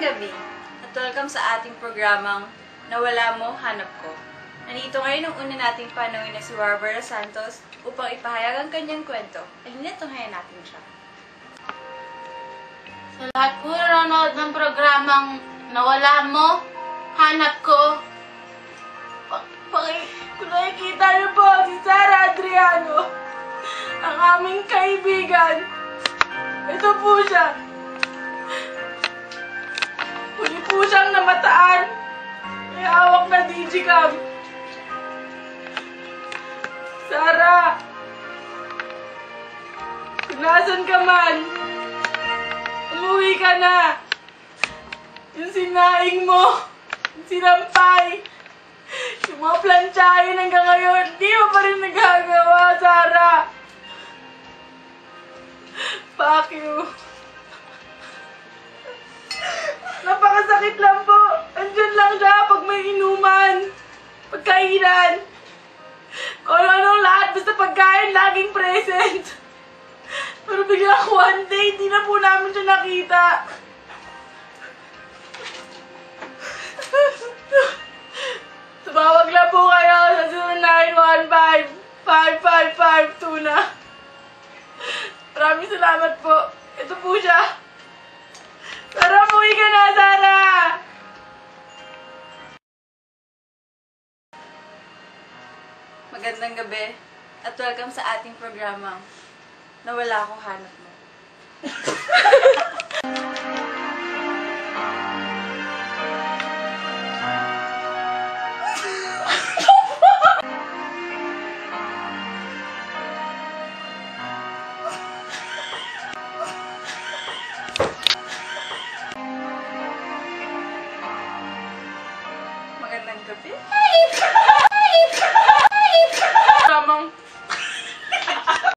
gabi at welcome sa ating programang Nawala Mo, Hanap Ko. Nandito ngayon ang una nating panawin na si Barbara Santos upang ipahayag ang kanyang kwento. Halina't tunghayan natin siya. Sa lahat po nanonood ng programang Nawala Mo, Hanap Ko, kung nakikita niyo po si Sarah Adriano, ang aming kaibigan. Ito po siya. Huli po siyang namataan. May hawak na digicam. Sarah, kung nasan ka man, umuwi ka na. Yung sinaing mo, yung sinampay, yung mga plantsahin hanggang ngayon, di mo pa rin nagagawa, Sarah. Fuck you. Napakasakit lang po. Andyan lang siya pag may inuman, pagkainan, kung ano-anong lahat, basta pagkain, laging present. Pero bigla one day, di na po namin siya nakita. Tumawag lang po kayo sa 0915-5552 na. Maraming salamat po. Ito po siya. Sarah, umuwi ka na, Sarah! Magandang gabi at welcome sa ating programang Nawala Ko, Hanap Mo. Magandang gabi.